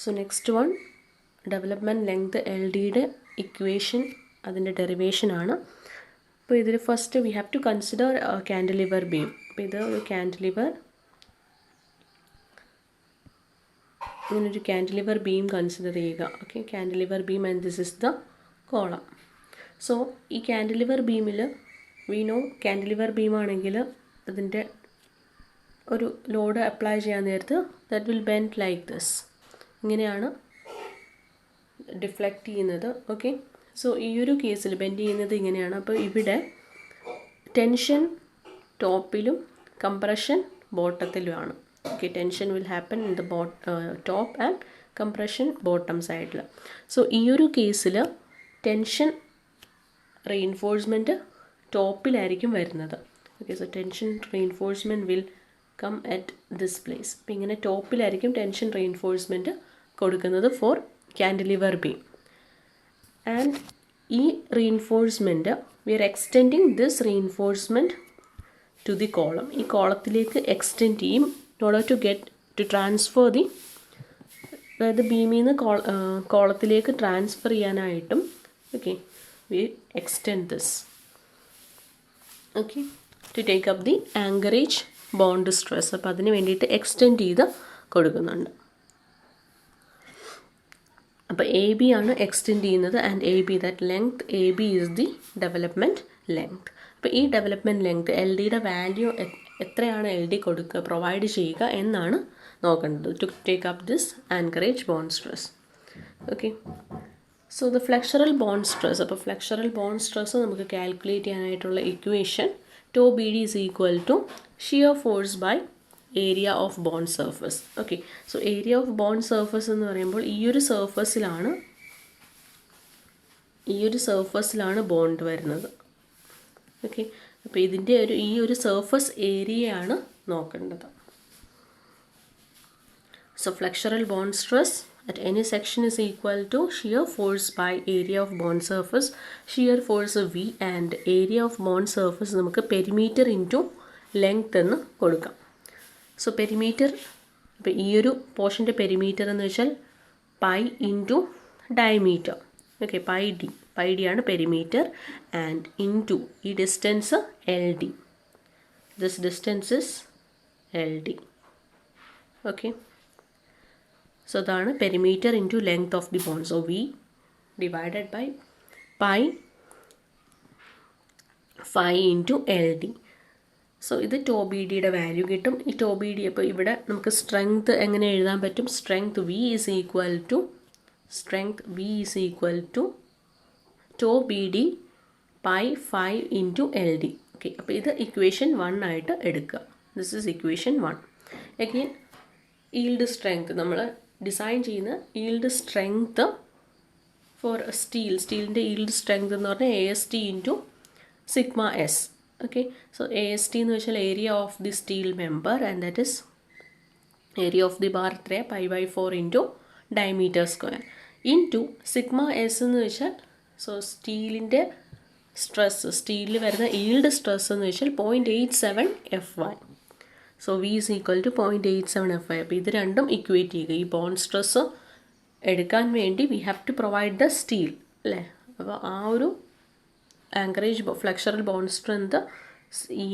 So next one development length L ഡിയുടെ equation അതിൻ്റെ ഡെറിവേഷനാണ്. അപ്പോൾ ഇതിൽ first we have to consider cantilever beam. അപ്പോൾ ഇത് ഒരു ഇങ്ങനൊരു കാൻഡിലിവർ ബീം കൺസിഡർ ചെയ്യുക. Okay, cantilever beam and this is the column. So ഈ കാൻഡിലിവർ ബീമിൽ വി നോ കാൻഡിലിവർ ബീം ആണെങ്കിൽ അതിൻ്റെ ഒരു ലോഡ് അപ്ലൈ ചെയ്യാൻ നേരത്ത് that will bend like this, ഇങ്ങനെയാണ് ഡിഫ്ലക്റ്റ് ചെയ്യുന്നത്. ഓക്കെ, സോ ഈ ഒരു കേസിൽ ബെൻഡ് ചെയ്യുന്നത് ഇങ്ങനെയാണ്. അപ്പോൾ ഇവിടെ ടെൻഷൻ ടോപ്പിലും കംപ്രഷൻ ബോട്ടത്തിലുമാണ്. Okay, tension will happen in the top and compression bottom സൈഡിൽ. സോ ഈ ഒരു കേസിൽ ടെൻഷൻ റെയിൻഫോഴ്സ്മെൻറ്റ് ടോപ്പിലായിരിക്കും വരുന്നത്. Okay, so tension reinforcement will come at this place. അപ്പോൾ ഇങ്ങനെ ടോപ്പിലായിരിക്കും ടെൻഷൻ റെയിൻഫോഴ്സ്മെൻറ്റ് കൊടുക്കുന്നത് ഫോർ കാൻഡിലിവർ ബീം. ആൻഡ് ഈ reinforcement we are extending this reinforcement to the column. ഈ കോളത്തിലേക്ക് എക്സ്റ്റെൻഡ് ചെയ്യും in order to get to transfer the, അതായത് ബീമിൽ നിന്ന് കോളത്തിലേക്ക് ട്രാൻസ്ഫർ ചെയ്യാനായിട്ടും okay we extend this okay to take up the anchorage bond stress. അപ്പോൾ അതിന് വേണ്ടിയിട്ട് എക്സ്റ്റെൻഡ് ചെയ്ത് കൊടുക്കുന്നുണ്ട്. അപ്പോൾ എ ബി ആണ് എക്സ്റ്റെൻഡ് ചെയ്യുന്നത് and A B that length A B is the development length. അപ്പോൾ ഈ ഡെവലപ്മെൻറ്റ് ലെങ്ത് എൽ ഡിയുടെ വാല്യൂ എത്രയാണ് എൽ ഡി പ്രൊവൈഡ് ചെയ്യുക എന്നാണ് നോക്കേണ്ടത് to take up this anchorage bond stress. Okay, so the flexural bond stress. അപ്പോൾ ഫ്ലെക്ചറൽ bond stress നമുക്ക് calculate ചെയ്യാനായിട്ടുള്ള equation tau B D is equal to shear force by area of bond surface. Okay, so area of bond surface എന്ന് പറയുമ്പോൾ ഈ ഒരു സർഫസിലാണ് bond വരുന്നത്. Okay, അപ്പോൾ ഇതിൻ്റെ ഈ ഒരു സർഫസ് ഏരിയയാണ് നോക്കേണ്ടത്. So flexural bond stress at any section is equal to shear force by area of bond surface. Shear force V and area of bond surface നമുക്ക് പെരിമീറ്റർ ഇൻറ്റു ലെങ്ത് എന്ന് കൊടുക്കാം. സോ പെരിമീറ്റർ, ഇപ്പോൾ ഈ ഒരു പോർഷൻ്റെ perimeter എന്ന് വെച്ചാൽ pi into diameter. Okay, pi D ആണ് perimeter and into ഈ distance L D. This distance is L D. Okay, so അതാണ് perimeter into length of the bond. So we divided by pi phi into L D. So ഇത് tau B ഡിയുടെ value കിട്ടും. ഈ to B D അപ്പോൾ ഇവിടെ നമുക്ക് strength എങ്ങനെ എഴുതാൻ പറ്റും? Strength V is equal to tau B D pi 5 into L D. Okay, അപ്പോൾ ഇത് ഇക്വേഷൻ 1 ആയിട്ട് എടുക്കുക. This is equation 1. Again yield strength, നമ്മൾ ഡിസൈൻ ചെയ്യുന്ന ഈൽഡ് സ്ട്രെങ്ത് ഫോർ സ്റ്റീലിൻ്റെ ഈൽഡ് സ്ട്രെങ്ത് എന്ന് പറഞ്ഞാൽ AST into sigma S. Okay, so AST എന്ന് വെച്ചാൽ area of the steel member and that is area of the bar എത്രയാണ്? π/4 into diameter square into sigma S എന്ന് വെച്ചാൽ so സ്റ്റീലിൻ്റെ stress, സ്റ്റീലിൽ വരുന്ന ഈൽഡ് സ്ട്രെസ് എന്ന് വെച്ചാൽ 0.87 FY. So V is equal to 0.87 FY. അപ്പോൾ ഇത് രണ്ടും ഇക്വേറ്റ് ചെയ്യുക. ഈ ബോണ്ട് സ്ട്രെസ് എടുക്കാൻ വേണ്ടി we have to provide the steel അല്ലേ. അപ്പോൾ ആ ഒരു ആങ്കറേജ് ഫ്ലെക്ചറൽ ബോണ്ട് സ്ട്രെങ്ത് ഈ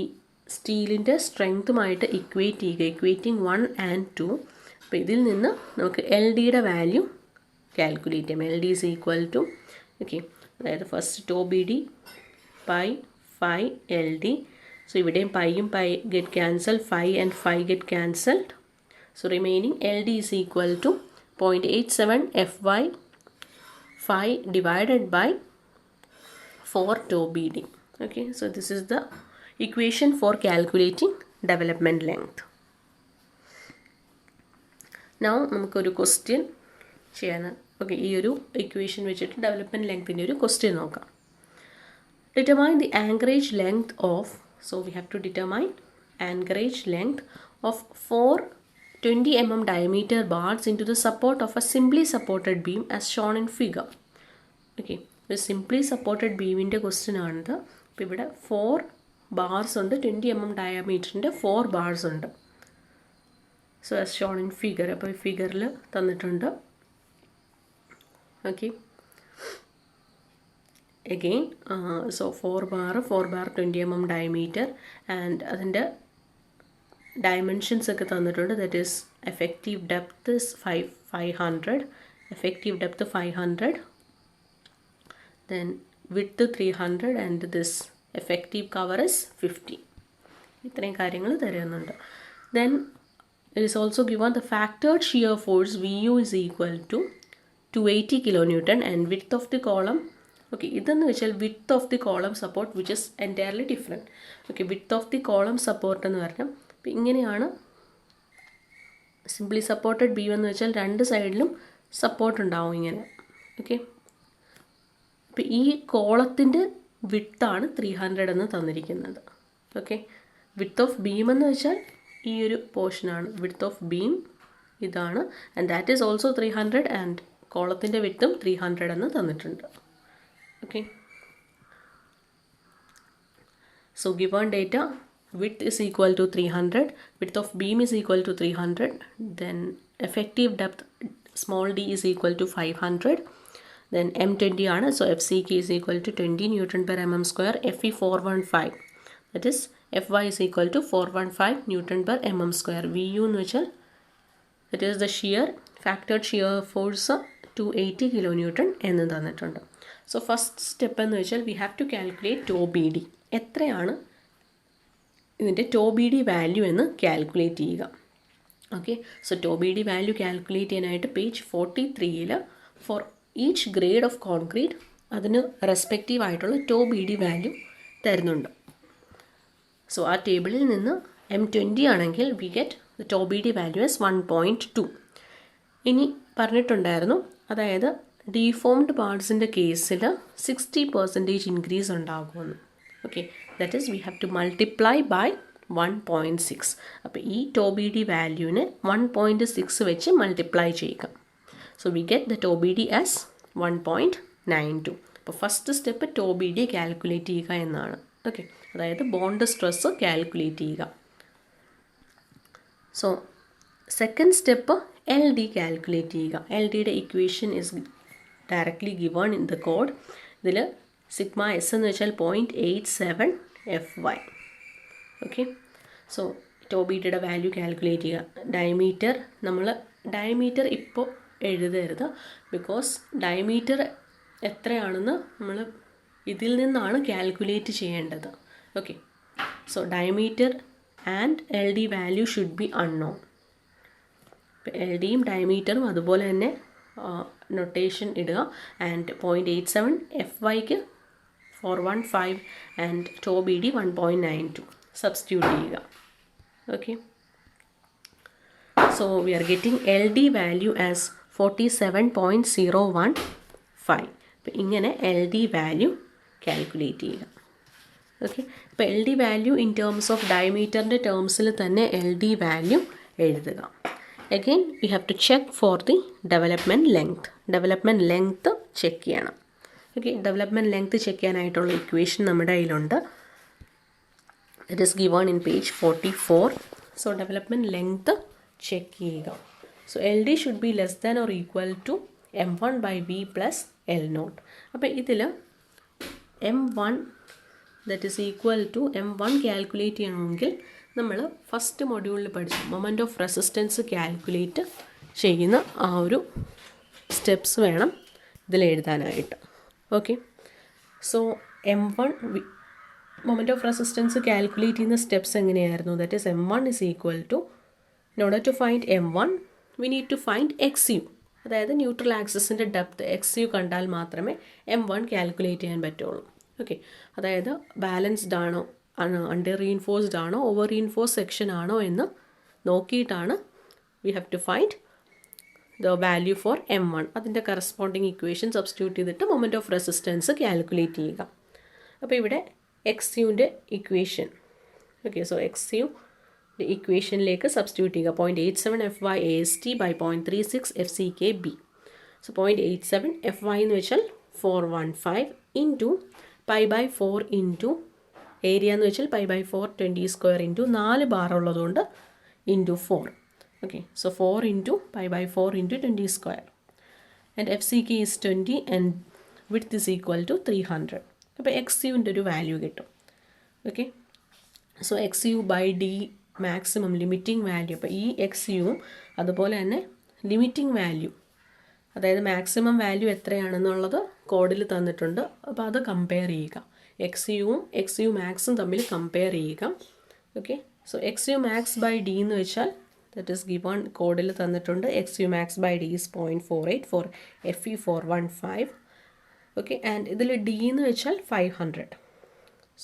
സ്റ്റീലിൻ്റെ സ്ട്രെങ്ത്തുമായിട്ട് ഇക്വേറ്റ് ചെയ്യുക. Equating 1 and 2. അപ്പോൾ ഇതിൽ നിന്ന് നമുക്ക് എൽ ഡിയുടെ വാല്യൂ കാൽക്കുലേറ്റ് ചെയ്യാം. L D is equal to okay, അതായത് first tau B D pi 5 L D. So ഇവിടെയും പൈയും pi get cancel, 5 and 5 get cancelled. So remaining L D is equal to 0.87 FY 5 divided by 4 tau BD. Okay, so this is the equation for calculating development length. Now നമുക്കൊരു question ചെയ്യാനാണ്. Okay, ഈ ഒരു equation വെച്ചിട്ട് development ലെങ്ത്തിൻ്റെ ഒരു question നോക്കാം. Determine the anchorage length of, so we have to determine anchorage length of 4 20 mm diameter bars into the support of a simply supported beam as shown in figure. Okay, ഒരു simply supported ബീമിൻ്റെ question ആണിത്. അപ്പോൾ ഇവിടെ 4 bars ഉണ്ട്, 20 mm ഡയമീറ്ററിൻ്റെ 4 bars ഉണ്ട്. So as shown in figure. അപ്പോൾ ഈ ഫിഗറിൽ തന്നിട്ടുണ്ട് Okay. Again, so 4 bar 20 mm diameter, and അതിൻ്റെ dimensions ഒക്കെ തന്നിട്ടുണ്ട്. That is effective depth is 500, effective depth 500, then width 300, and this effective cover is 50. ഇത്രയും കാര്യങ്ങൾ തരുന്നുണ്ട്. Then it is also given the factored shear force VU is equal to 280 kilonewton and width of the column. Okay, ഇതെന്ന് വെച്ചാൽ width of the column support which is entirely different. Okay, width of the column support എന്ന് പറഞ്ഞാൽ അപ്പോൾ ഇങ്ങനെയാണ് simply supported beam എന്ന് വെച്ചാൽ രണ്ട് സൈഡിലും സപ്പോർട്ട് ഉണ്ടാവും ഇങ്ങനെ. ഓക്കെ, അപ്പോൾ ഈ കോളത്തിൻ്റെ വിഡ്ത്താണ് 300 എന്ന് തന്നിരിക്കുന്നത്. ഓക്കെ, വിഡ്ത്ത് ഓഫ് ബീം എന്ന് വെച്ചാൽ ഈ ഒരു പോർഷനാണ് വിഡ്ത്ത് ഓഫ് ബീം, ഇതാണ്, and that is also 300, and കോളത്തിൻ്റെ വിഡ്ത്തും 300 എന്ന് തന്നിട്ടുണ്ട്. Okay, so given data, width is equal to 300, width of beam is equal to 300, then effective depth small d is equal to 500, then M20 ആണ്, so FCK is equal to 20 Newton per mm square, FE 415, that is FY is equal to 415 Newton per mm square, VU എന്ന് വെച്ചാൽ that is the shear factored shear force 280 kilonewton എന്ന് തന്നിട്ടുണ്ട്. So first step എന്ന് വെച്ചാൽ we have to calculate tau B D. എത്രയാണ് ഇതിൻ്റെ tau B D value എന്ന് calculate ചെയ്യുക. Okay, so tau B D value calculate ചെയ്യാനായിട്ട് page 43 for each grade of concrete അതിന് റെസ്പെക്റ്റീവ് ആയിട്ടുള്ള ടോ ബി ഡി വാല്യൂ തരുന്നുണ്ട്. സോ ആ ടേബിളിൽ നിന്ന് M20 ആണെങ്കിൽ we get the tau B D value as 1.2. ഇനി പറഞ്ഞിട്ടുണ്ടായിരുന്നു, അതായത് ഡീഫോംഡ് പാർട്സിൻ്റെ കേസിൽ 60% ഇൻക്രീസ് ഉണ്ടാകുമെന്ന്. Okay, that is we have to multiply by 1.6. അപ്പോൾ ഈ ടോ ബി ഡി വാല്യൂവിനെ 1.6 വെച്ച് മൾട്ടിപ്ലൈ ചെയ്യുക. So we get the tau B D as 1.92. അപ്പോൾ first step tau B D calculate ചെയ്യുക എന്നാണ്. ഓക്കെ, അതായത് ബോണ്ട് സ്ട്രെസ് കാൽക്കുലേറ്റ് ചെയ്യുക. So second step L D calculate ചെയ്യുക. എൽ ഡിയുടെ equation is directly given in the code. ഇതിൽ sigma S എന്ന് വെച്ചാൽ 0.87 FY. Okay, so tau B ഡിയുടെ വാല്യൂ കാൽക്കുലേറ്റ് ചെയ്യുക. ഡയമീറ്റർ നമ്മൾ ഡയമീറ്റർ ഇപ്പോൾ എഴുതരുത്, ബിക്കോസ് ഡയമീറ്റർ എത്രയാണെന്ന് നമ്മൾ ഇതിൽ നിന്നാണ് കാൽക്കുലേറ്റ് ചെയ്യേണ്ടത്. Okay, so diameter and L D value should be unknown. L ഡിയും ഡയമീറ്ററും അതുപോലെ തന്നെ നൊട്ടേഷൻ ഇടുക. ആൻഡ് 0.87 FYക്ക് 415 and tau B D 1.92 substitute ചെയ്യുക. Okay, so we are getting L D value as 47.015. അപ്പം ഇങ്ങനെ എൽ ഡി വാല്യൂ കാൽക്കുലേറ്റ് ചെയ്യുക. ഓക്കെ, അപ്പോൾ L D value in terms of ഡയമീറ്ററിൻ്റെ ടേംസിൽ തന്നെ എൽ ഡി വാല്യൂ എഴുതുക. Again, we have to check for the development length. Development length check ചെയ്യണം. Okay, development length check ചെയ്യാനായിട്ടുള്ള ഇക്വേഷൻ നമ്മുടെ കയ്യിലുണ്ട്. It is given in page 44. So development length check ചെയ്യുക. So L D should be less than or equal to M1/V plus L0. അപ്പോൾ ഇതിൽ M1 that is equal to M1 calculate ചെയ്യണമെങ്കിൽ നമ്മൾ first മൊഡ്യൂളിൽ പഠിച്ചു moment of resistance calculate ചെയ്യുന്ന ആ ഒരു സ്റ്റെപ്സ് വേണം ഇതിൽ എഴുതാനായിട്ട്. Okay, so M1 moment of resistance calculate ചെയ്യുന്ന സ്റ്റെപ്സ് എങ്ങനെയായിരുന്നു? That is M1 is equal to, in order to find M1 we need to find XU, അതായത് ന്യൂട്രൽ ആക്സിസിൻ്റെ ഡെപ്ത് XU കണ്ടാൽ മാത്രമേ M1 കാൽക്കുലേറ്റ് ചെയ്യാൻ പറ്റുള്ളൂ. ഓക്കെ, അതായത് ബാലൻസ്ഡ് ആണോ, അണ്ടർ റീഇൻഫോഴ്സ്ഡ് ആണോ, ഓവർ റീഇൻഫോഴ്സ് സെക്ഷൻ ആണോ എന്ന് നോക്കിയിട്ടാണ് we have to find the value for M1. അതിൻ്റെ കറസ്പോണ്ടിങ് ഇക്വേഷൻ സബ്സ്റ്റിറ്റ്യൂട്ട് ചെയ്തിട്ട് മൊമെൻ്റ് ഓഫ് റെസിസ്റ്റൻസ് കാൽക്കുലേറ്റ് ചെയ്യുക. അപ്പോൾ ഇവിടെ XUൻ്റെ ഇക്വേഷൻ, ഓക്കെ, സോ XU ഇക്വേഷനിലേക്ക് സബ്സ്റ്റിറ്റ്യൂട്ട് ചെയ്യുക. 0.87 FY AST by 0.36 FCK B. So 0.87 FY എന്ന് വെച്ചാൽ 415 ഇൻറ്റു π/4 ഇൻറ്റു ഏരിയ എന്ന് വെച്ചാൽ π/4 20² ഇൻറ്റു 4 ബാർ ഉള്ളതുകൊണ്ട് into 4. Okay, so 4 into π/4 into 20². And FCK is 20 and width is equal to 300. അപ്പോൾ XUവിൻ്റെ ഒരു വാല്യൂ കിട്ടും. Okay, so XU by D maximum limiting value. അപ്പോൾ ഈ XUവും അതുപോലെ തന്നെ ലിമിറ്റിംഗ് വാല്യൂ, അതായത് മാക്സിമം വാല്യൂ എത്രയാണെന്നുള്ളത് കോഡിൽ തന്നിട്ടുണ്ട്. അപ്പോൾ അത് കമ്പയർ ചെയ്യുക. XUവും XU മാക്സും തമ്മിൽ കമ്പയർ ചെയ്യുക. Okay, so XU max by D എന്ന് വെച്ചാൽ ദറ്റ് ഈസ് ഗിവൺ കോഡിൽ തന്നിട്ടുണ്ട്. XU max by D is 0.48 for FE 415. Okay, and ഇതിൽ D എന്ന് വെച്ചാൽ 500.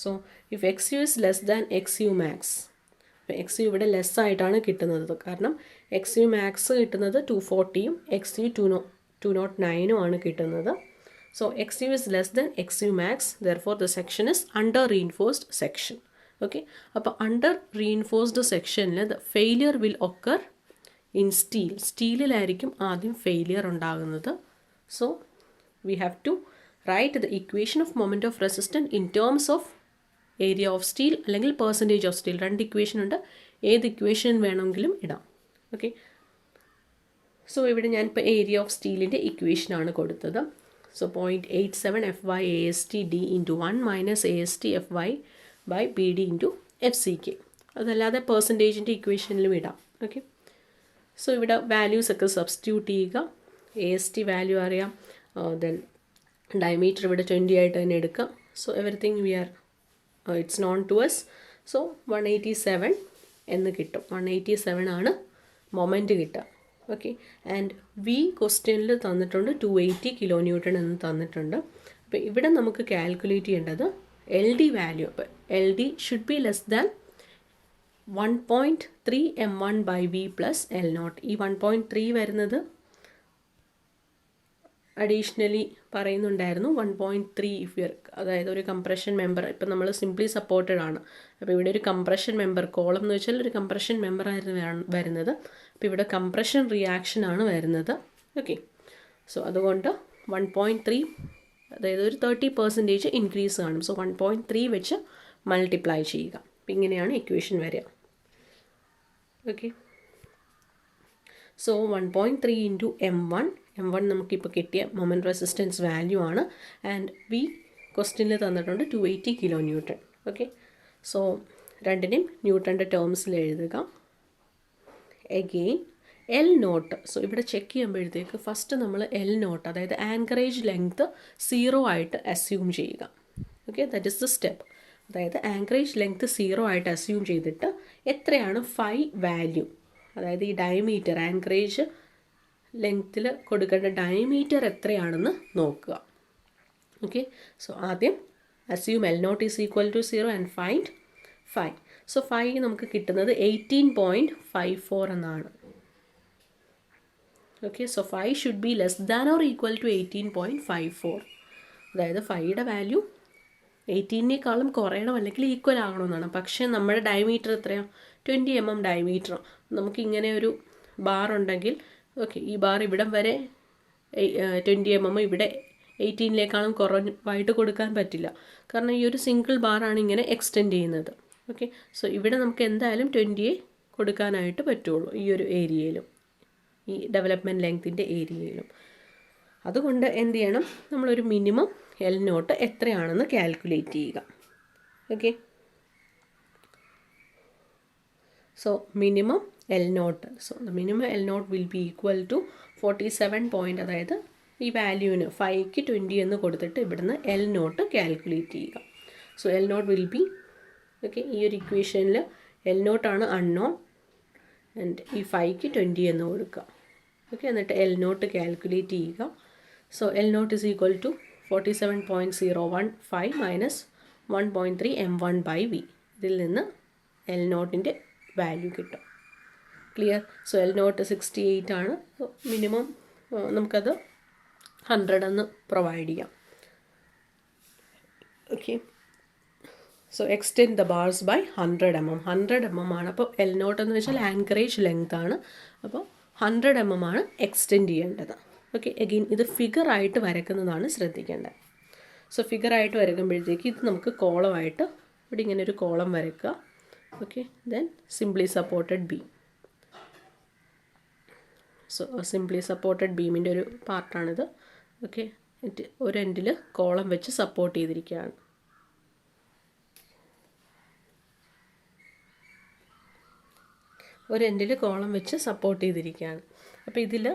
So if XU is less than XU max, അപ്പോൾ XU ഇവിടെ ലെസ് ആയിട്ടാണ് കിട്ടുന്നത്. കാരണം XU മാക്സ് കിട്ടുന്നത് 240യും XU 209 ആണ് കിട്ടുന്നത്. So XU is less than XU max, therefore the section is under reinforced section. Okay, അപ്പോൾ under reinforced sectionൽ the failure will occur in steel. സ്റ്റീലിലായിരിക്കും ആദ്യം ഫെയിലിയർ ഉണ്ടാകുന്നത്. So we have to write the equation of moment of resistance in terms of area of steel അല്ലെങ്കിൽ percentage of steel. രണ്ട് equation ഉണ്ട്, ഏത് equation വേണമെങ്കിലും ഇടാം. Okay, so ഇവിടെ ഞാനിപ്പോൾ ഏരിയ ഓഫ് സ്റ്റീലിൻ്റെ ഇക്വേഷനാണ് കൊടുത്തത്. So 0.87 FY AST D into 1 minus AST FY by BD into FCK. അതല്ലാതെ പെർസെൻറ്റേജിൻ്റെ ഇക്വേഷനിലും ഇടാം. ഓക്കെ, സോ ഇവിടെ വാല്യൂസ് ഒക്കെ സബ്സ്റ്റിറ്റ്യൂട്ട് ചെയ്യുക. AST വാല്യൂ അറിയാം, ദെൻ ഡയമീറ്റർ ഇവിടെ 20 ആയിട്ട് തന്നെ എടുക്കുക. So everything we are it's known to us. സോ 187 എന്ന് കിട്ടും. 187 ആണ് മൊമെൻറ്റ് കിട്ടുക. ഓക്കെ, ആൻഡ് വി ക്വസ്റ്റ്യനിൽ തന്നിട്ടുണ്ട് 280 kN എന്ന് തന്നിട്ടുണ്ട്. അപ്പോൾ ഇവിടെ നമുക്ക് കാൽക്കുലേറ്റ് ചെയ്യേണ്ടത് LD വാല്യൂ. അപ്പോൾ LD should be less than 1.3 M1 by V plus L0. ഈ 1.3 വരുന്നത് അഡീഷണലി പറയുന്നുണ്ടായിരുന്നു. 1.3 ഇഫ് യർ, അതായത് ഒരു കംപ്രഷൻ മെമ്പർ, ഇപ്പം നമ്മൾ സിംപ്ലി സപ്പോർട്ടഡ് ആണ്. അപ്പോൾ ഇവിടെ ഒരു കംപ്രഷൻ മെമ്പർ, കോളം എന്ന് വെച്ചാൽ ഒരു കംപ്രഷൻ മെമ്പർ ആയിരുന്നു വരുന്നത്. അപ്പോൾ ഇവിടെ കംപ്രഷൻ റിയാക്ഷൻ ആണ് വരുന്നത്. ഓക്കെ, സോ അതുകൊണ്ട് 1.3, അതായത് ഒരു 30% ഇൻക്രീസ് കാണും. സോ 1.3 വെച്ച് മൾട്ടിപ്ലൈ ചെയ്യുക. അപ്പം ഇങ്ങനെയാണ് ഇക്വേഷൻ വരിക. Okay, so 1.3 into M1. M1 നമുക്കിപ്പോൾ കിട്ടിയ മൊമെൻറ്റ് റെസിസ്റ്റൻസ് വാല്യൂ ആണ്. ആൻഡ് വി ക്വസ്റ്റ്യനിൽ തന്നിട്ടുണ്ട് 280 kN. ഓക്കെ, സോ രണ്ടിനെയും ന്യൂട്ടൻ്റെ ടേംസിൽ എഴുതുക. Again L0. സോ ഇവിടെ ചെക്ക് ചെയ്യുമ്പോഴത്തേക്ക് ഫസ്റ്റ് നമ്മൾ L0, അതായത് ആങ്കറേജ് ലെങ്ത് 0 ആയിട്ട് അസ്യൂം ചെയ്യുക. Okay, that is the step. അതായത് ആങ്കറേജ് ലെങ്ത് 0 ആയിട്ട് അസ്യൂം ചെയ്തിട്ട് എത്രയാണ് ഫൈ വാല്യൂ, അതായത് ഈ ഡയമീറ്റർ, ആങ്കറേജ് ലെങ്ത്തിൽ കൊടുക്കേണ്ട ഡയമീറ്റർ എത്രയാണെന്ന് നോക്കുക. ഓക്കെ, സോ ആദ്യം assume L0 is equal to 0 and find phi. So phi നമുക്ക് കിട്ടുന്നത് 18.54 എന്നാണ്. Okay, so phi should be less than or equal to 18.54. അതായത് ഫൈയുടെ വാല്യൂ 18നേക്കാളും കുറയണം അല്ലെങ്കിൽ ഈക്വൽ ആകണമെന്നാണ്. പക്ഷേ നമ്മുടെ ഡയമീറ്റർ എത്രയാണ്? 20 mm ഡയമീറ്റർ. നമുക്കിങ്ങനെ ഒരു ബാർ ഉണ്ടെങ്കിൽ, ഓക്കെ, ഈ ബാർ ഇവിടം വരെ 20 mm, ഇവിടെ 18നേക്കാളും കുറവായിട്ട് കൊടുക്കാൻ പറ്റില്ല. കാരണം ഈ ഒരു സിംഗിൾ ബാറാണ് ഇങ്ങനെ എക്സ്റ്റെൻഡ് ചെയ്യുന്നത്. ഓക്കെ, സോ ഇവിടെ നമുക്ക് എന്തായാലും 20 കൊടുക്കാനായിട്ട് പറ്റുള്ളൂ ഈ ഒരു ഏരിയയിലും, ഈ ഡെവലപ്മെൻറ്റ് ലെങ്ത്തിൻ്റെ ഏരിയയിലും. അതുകൊണ്ട് എന്ത് ചെയ്യണം, നമ്മളൊരു മിനിമം L0 എത്രയാണെന്ന് കാൽക്കുലേറ്റ് ചെയ്യുക. Okay, so minimum L0. So the minimum L0 will be equal to 47 അതായത് ഈ വാല്യൂവിന് 5ക്ക് 20 എന്ന് കൊടുത്തിട്ട് ഇവിടുന്ന് L0 കാൽക്കുലേറ്റ് ചെയ്യുക. So L0 will B, okay, ഈ ഒരു ഇക്വേഷനിൽ L0 ആണ് അൺനോൺ, ആൻഡ് ഈ 5ക്ക് 20 എന്ന് കൊടുക്കുക. ഓക്കെ, എന്നിട്ട് L0 കാൽക്കുലേറ്റ് ചെയ്യുക. So L0 is equal to 47.015 minus 1.3 M1 by V. ഇതിൽ നിന്ന് L0ൻ്റെ വാല്യൂ കിട്ടും. ക്ലിയർ? സോ L0 68 ആണ്. മിനിമം നമുക്കത് 100 എന്ന് പ്രൊവൈഡ് ചെയ്യാം. Okay, so extend the bars by 100 mm. 100 mm ആണ്. അപ്പോൾ L0 എന്ന് വെച്ചാൽ ആങ്കറേജ് ലെങ്ത് ആണ്. അപ്പോൾ 100 mm ആണ് എക്സ്റ്റെൻഡ് ചെയ്യേണ്ടത്. ഓക്കെ, അഗെയിൻ ഇത് ഫിഗറായിട്ട് വരയ്ക്കുന്നതാണ് ശ്രദ്ധിക്കേണ്ടത്. സോ ഫിഗറായിട്ട് വരയ്ക്കുമ്പോഴത്തേക്ക് ഇത് നമുക്ക് കോളമായിട്ട് ഇവിടെ ഇങ്ങനെ ഒരു കോളം വരയ്ക്കുക. Okay, then simply supported beam. So simply supported ബീമിൻ്റെ ഒരു പാർട്ടാണിത്. ഓക്കെ, ഒരു എൻഡിൽ കോളം വെച്ച് സപ്പോർട്ട് ചെയ്തിരിക്കുകയാണ്. ഒരു എൻഡിൽ കോളം വെച്ച് സപ്പോർട്ട് ചെയ്തിരിക്കുകയാണ്. അപ്പോൾ ഇതിൽ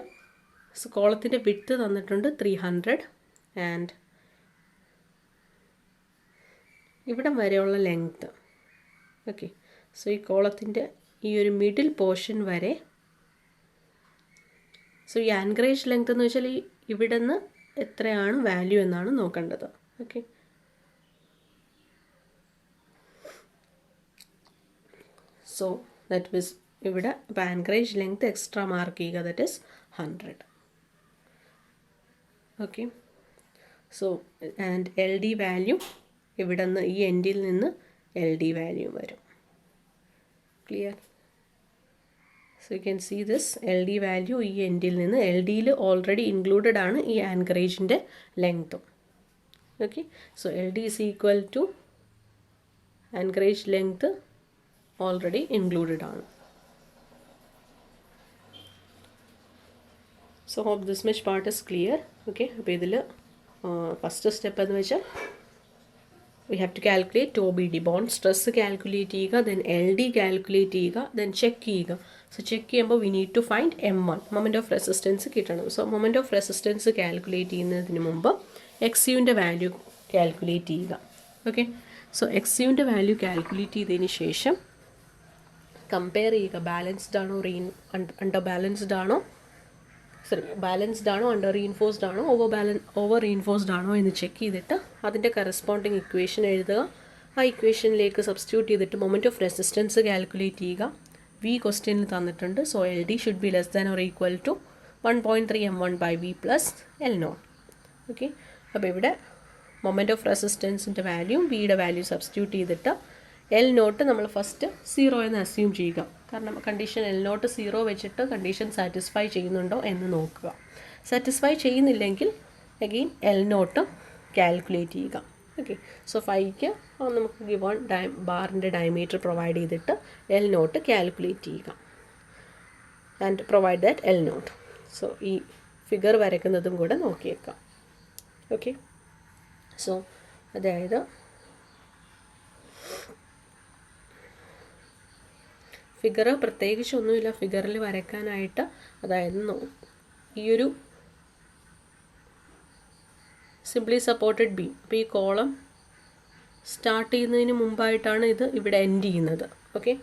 കോളത്തിൻ്റെ വിഡ്ത്ത് തന്നിട്ടുണ്ട് 300 ആൻഡ് ഇവിടം വരെയുള്ള ലെങ്ത്ത്. ഓക്കെ, സോ ഈ കോളത്തിൻ്റെ ഈ ഒരു മിഡിൽ പോർഷൻ വരെ, സോ ഈ ആൻകറേജ് ലെങ്ത് എന്ന് വെച്ചാൽ ഈ ഇവിടെ നിന്ന് എത്രയാണ് വാല്യൂ എന്നാണ് നോക്കേണ്ടത്. ഓക്കെ, സോ ദാറ്റ് മീൻസ് ഇവിടെ ഇപ്പോൾ ആൻകറേജ് ലെങ്ത് എക്സ്ട്രാ മാർക്ക് ചെയ്യുക, that is 100. Okay, so and L D value ഇവിടെ നിന്ന് ഈ എൻഡിൽ നിന്ന് എൽ ഡി വാല്യൂ വരും. Clear? So you can see this L D value ഈ എൻഡിൽ നിന്ന്, എൽ ഡിയിൽ ഓൾറെഡി ഇൻക്ലൂഡഡ് ആണ് ഈ ആൻകറേജിൻ്റെ ലെങ്ത്തും. Okay, so L D is equal to anchorage length already included ആണ്. So hope this much part is clear. Okay, അപ്പോൾ ഇതിൽ ഫസ്റ്റ് സ്റ്റെപ്പ് എന്ന് വെച്ചാൽ we have to calculate tau BD bond stress calculate ചെയ്യുക, then LD calculate ചെയ്യുക, then check ചെയ്യുക. So check ചെയ്യുമ്പോൾ we need to find M1 moment of resistance കിട്ടണം. So moment of resistance calculate ചെയ്യുന്നതിന് മുമ്പ് XUൻ്റെ വാല്യൂ കാൽക്കുലേറ്റ് ചെയ്യുക. Okay, so XUൻ്റെ വാല്യൂ കാൽക്കുലേറ്റ് ചെയ്തതിന് ശേഷം കമ്പയർ ചെയ്യുക, ബാലൻസ്ഡ് ആണോ അണ്ടർ ബാലൻസ്ഡ് ആണോ, ബാലൻസ്ഡ് ആണോ, അണ്ടർ റീഇൻഫോഴ്സ്ഡ് ആണോ, ഓവർ റീഇൻഫോഴ്സ്ഡ് ആണോ എന്ന് ചെക്ക് ചെയ്തിട്ട് അതിൻ്റെ കറസ്പോണ്ടിങ് ഇക്വേഷൻ എഴുതുക. ആ ഇക്വേഷനിലേക്ക് സബ്സ്റ്റിറ്റ്യൂട്ട് ചെയ്തിട്ട് മൊമെൻറ്റ് ഓഫ് റെസിസ്റ്റൻസ് കാൽക്കുലേറ്റ് ചെയ്യുക. വി ക്വസ്റ്റ്യനിൽ തന്നിട്ടുണ്ട്. So L D should be less than or equal to 1.3 M1 by V plus L naught. Okay, അപ്പോൾ ഇവിടെ മൊമെൻറ്റ് ഓഫ് റെസിസ്റ്റൻസിൻ്റെ വാല്യൂ വിയുടെ വാല്യൂ സബ്സ്റ്റിറ്റ്യൂട്ട് ചെയ്തിട്ട് എൽ നോട്ട് നമ്മൾ ഫസ്റ്റ് 0 എന്ന് അസ്യൂം ചെയ്യുക. കാരണം കണ്ടീഷൻ എൽ നോട്ട് 0 വെച്ചിട്ട് കണ്ടീഷൻ സാറ്റിസ്ഫൈ ചെയ്യുന്നുണ്ടോ എന്ന് നോക്കുക. സാറ്റിസ്ഫൈ ചെയ്യുന്നില്ലെങ്കിൽ അഗെയിൻ എൽ നോട്ട് കാൽക്കുലേറ്റ് ചെയ്യുക. ഓക്കെ, സോ 5ക്ക് നമുക്ക് ഗിവൺ ബാറിൻ്റെ ഡയമീറ്റർ പ്രൊവൈഡ് ചെയ്തിട്ട് എൽ നോട്ട് കാൽക്കുലേറ്റ് ചെയ്യുക and provide that L naught. So ഈ ഫിഗർ വരയ്ക്കുന്നതും കൂടെ നോക്കിയേക്കാം. ഓക്കെ, സോ അതായത് ഫിഗർ പ്രത്യേകിച്ചൊന്നുമില്ല ഫിഗറിൽ വരയ്ക്കാനായിട്ട്. അതായത് ഈ ഒരു സിംപ്ലി സപ്പോർട്ടഡ് ബീം, അപ്പോൾ ഈ കോളം സ്റ്റാർട്ട് ചെയ്യുന്നതിന് മുമ്പായിട്ടാണ് ഇത് ഇവിടെ എൻഡ് ചെയ്യുന്നത്. ഓക്കെ,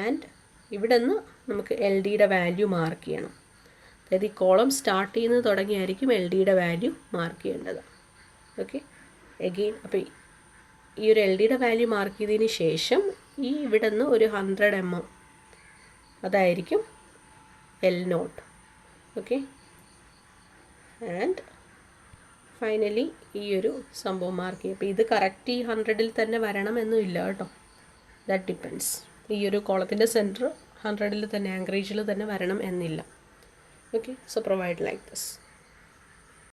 ആൻഡ് ഇവിടെ നിന്ന് നമുക്ക് എൽ ഡിയുടെ വാല്യൂ മാർക്ക് ചെയ്യണം. അതായത് ഈ കോളം സ്റ്റാർട്ട് ചെയ്യുന്നത് തുടങ്ങിയായിരിക്കും എൽ ഡിയുടെ വാല്യൂ മാർക്ക് ചെയ്യേണ്ടത്. ഓക്കെ, എഗെയിൻ അപ്പോൾ ഈ ഒരു എൽ ഡിയുടെ വാല്യൂ മാർക്ക് ചെയ്തതിന് ശേഷം ഈ ഇവിടെ നിന്ന് ഒരു 100 mm അതായിരിക്കും L naught. Okay, and finally ഈ ഒരു സംഭവം മാർക്ക് ചെയ്യും. അപ്പോൾ ഇത് കറക്റ്റ് ഈ 100ൽ തന്നെ വരണമെന്നില്ല കേട്ടോ, ദാറ്റ് ഡിപ്പെൻസ്. ഈ ഒരു കോളത്തിൻ്റെ സെൻറ്റർ 100ൽ തന്നെ ആങ്കറേജിൽ തന്നെ വരണം എന്നില്ല. Okay, so provide like this.